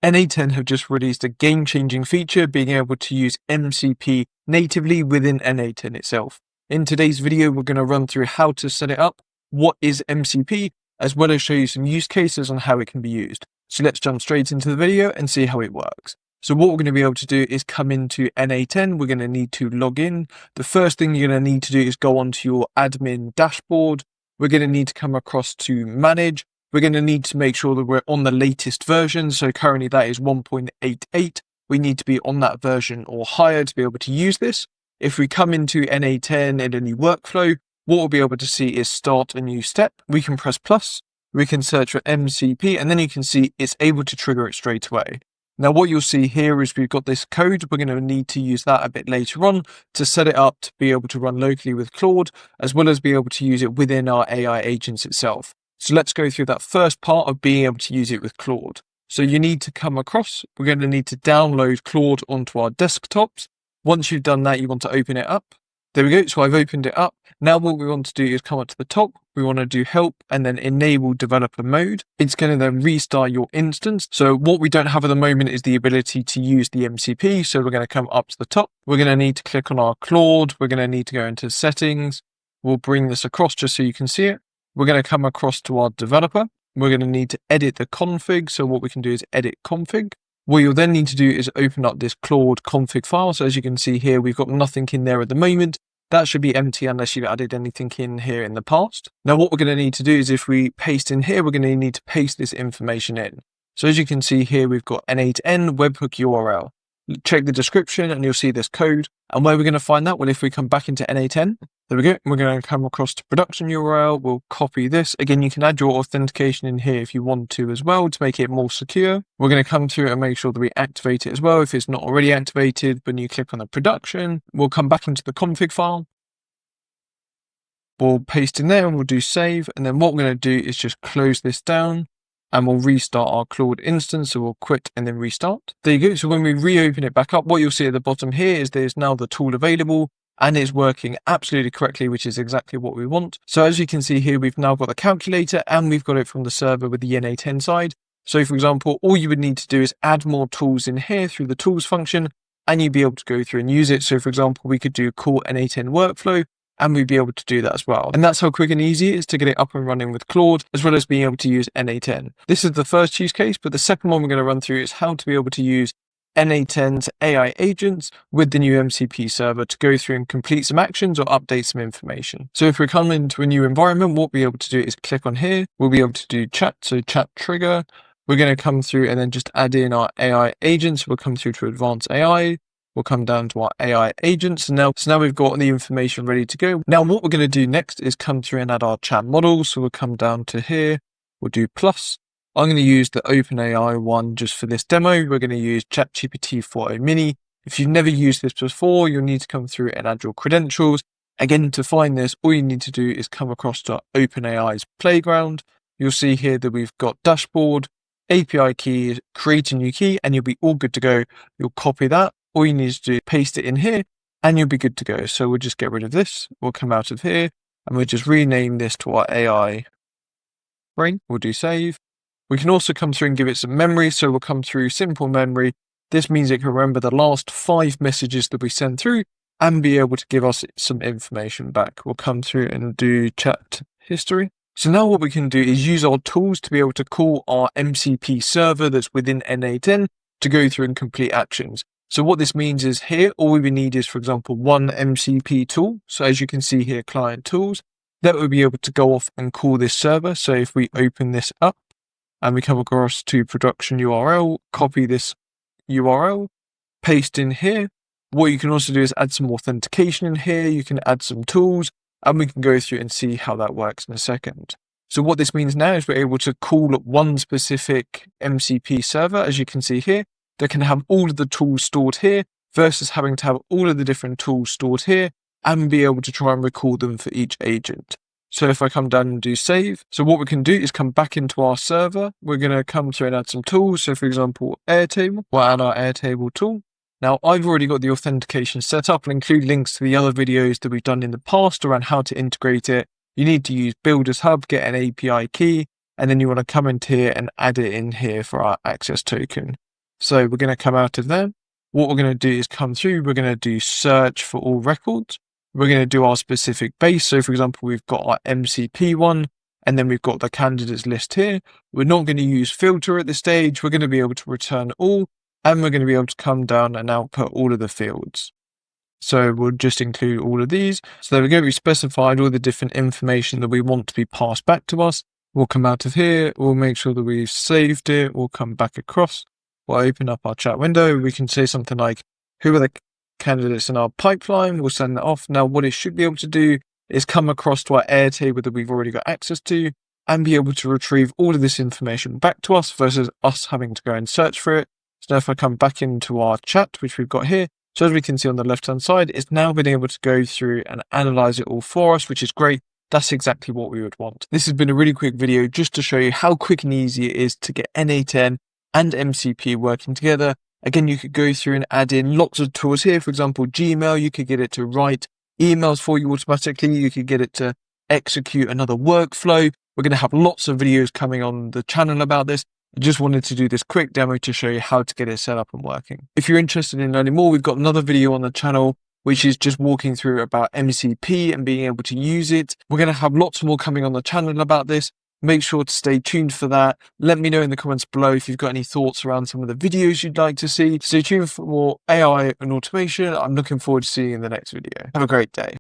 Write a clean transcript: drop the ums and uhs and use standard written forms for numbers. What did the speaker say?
n8n have just released a game-changing feature, being able to use MCP natively within n8n itself. In today's video, we're going to run through how to set it up, what is MCP, as well as show you some use cases on how it can be used. So let's jump straight into the video and see how it works. So what we're going to be able to do is come into n8n. We're going to need to log in. The first thing you're going to need to do is go onto your admin dashboard. We're going to need to come across to manage. We're going to need to make sure that we're on the latest version. So currently that is 1.88. We need to be on that version or higher to be able to use this. If we come into n8n in a new workflow, what we'll be able to see is start a new step. We can press plus, we can search for MCP, and then you can see it's able to trigger it straight away. Now what you'll see here is we've got this code. We're going to need to use that a bit later on to set it up to be able to run locally with Claude, as well as be able to use it within our AI agents itself. So let's go through that first part of being able to use it with Claude. So you need to come across, we're going to need to download Claude onto our desktops. Once you've done that, you want to open it up. There we go. So I've opened it up. Now what we want to do is come up to the top. We want to do help and then enable developer mode. It's going to then restart your instance. So what we don't have at the moment is the ability to use the MCP. So we're going to come up to the top. We're going to need to click on our Claude. We're going to need to go into settings. We'll bring this across just so you can see it. We're going to come across to our developer. We're going to need to edit the config. So what we can do is edit config. What you'll then need to do is open up this Claude config file. So as you can see here, we've got nothing in there at the moment. That should be empty unless you've added anything in here in the past. Now what we're going to need to do is if we paste in here, we're going to need to paste this information in. So as you can see here, we've got n8n webhook URL. Check the description and you'll see this code. And where we're going to find that? Well, if we come back into n8n, there we go. We're going to come across to production URL. We'll copy this. Again, you can add your authentication in here if you want to as well to make it more secure. We're going to come through and make sure that we activate it as well if it's not already activated. When you click on the production, we'll come back into the config file. We'll paste in there and we'll do save. And then what we're going to do is just close this down and we'll restart our Claude instance. So we'll quit and then restart. There you go. So when we reopen it back up, what you'll see at the bottom here is there's now the tool available. And it's working absolutely correctly, which is exactly what we want. So as you can see here, we've now got the calculator and we've got it from the server with the n8n side. So for example, all you would need to do is add more tools in here through the tools function and you'd be able to go through and use it. So for example, we could do call n8n workflow and we'd be able to do that as well. And that's how quick and easy it is to get it up and running with Claude, as well as being able to use n8n. This is the first use case, but the second one we're going to run through is how to be able to use n8n's AI agents with the new MCP server to go through and complete some actions or update some information. So if we come into a new environment, what we'll be able to do is click on here. We'll be able to do chat. So chat trigger. We're going to come through and then just add in our AI agents. We'll come through to advanced AI. We'll come down to our AI agents. So now we've got the information ready to go. Now what we're going to do next is come through and add our chat model. So we'll come down to here. We'll do plus. I'm going to use the OpenAI one just for this demo. We're going to use ChatGPT 4o Mini. If you've never used this before, you'll need to come through and add your credentials. Again, to find this, all you need to do is come across to OpenAI's playground. You'll see here that we've got dashboard, API key, create a new key, and you'll be all good to go. You'll copy that. All you need to do is paste it in here, and you'll be good to go. So we'll just get rid of this. We'll come out of here, and we'll just rename this to our AI brain. We'll do save. We can also come through and give it some memory. So we'll come through simple memory. This means it can remember the last 5 messages that we sent through and be able to give us some information back. We'll come through and do chat history. So now what we can do is use our tools to be able to call our MCP server that's within n8n to go through and complete actions. So what this means is here, all we need is, for example, one MCP tool. So as you can see here, client tools, that will be able to go off and call this server. So if we open this up, and we come across to production URL, copy this URL, paste in here. What you can also do is add some authentication in here. You can add some tools and we can go through and see how that works in a second. So what this means now is we're able to call one specific MCP server, as you can see here, that can have all of the tools stored here versus having to have all of the different tools stored here and be able to try and recall them for each agent. So if I come down and do save, so what we can do is come back into our server. We're going to come through and add some tools. So for example, Airtable, we'll add our Airtable tool. Now I've already got the authentication set up and include links to the other videos that we've done in the past around how to integrate it. You need to use Builders Hub, get an API key, and then you want to come into here and add it in here for our access token. So we're going to come out of there. What we're going to do is come through. We're going to do search for all records. We're going to do our specific base. So for example, we've got our MCP one, and then we've got the candidates list here. We're not going to use filter at this stage. We're going to be able to return all, and we're going to be able to come down and output all of the fields. So we'll just include all of these. So they're going to be specified all the different information that we want to be passed back to us. We'll come out of here. We'll make sure that we've saved it. We'll come back across. We'll open up our chat window. We can say something like, who are the candidates in our pipeline? We'll send that off. Now, what it should be able to do is come across to our Airtable that we've already got access to and be able to retrieve all of this information back to us versus us having to go and search for it. So now if I come back into our chat, which we've got here, so as we can see on the left-hand side, it's now been able to go through and analyze it all for us, which is great. That's exactly what we would want. This has been a really quick video just to show you how quick and easy it is to get n8n and MCP working together. Again, you could go through and add in lots of tools here. For example, Gmail, you could get it to write emails for you automatically. You could get it to execute another workflow. We're going to have lots of videos coming on the channel about this. I just wanted to do this quick demo to show you how to get it set up and working. If you're interested in learning more, we've got another video on the channel, which is just walking through about MCP and being able to use it. We're going to have lots more coming on the channel about this. Make sure to stay tuned for that. Let me know in the comments below if you've got any thoughts around some of the videos you'd like to see. Stay tuned for more AI and automation. I'm looking forward to seeing you in the next video. Have a great day.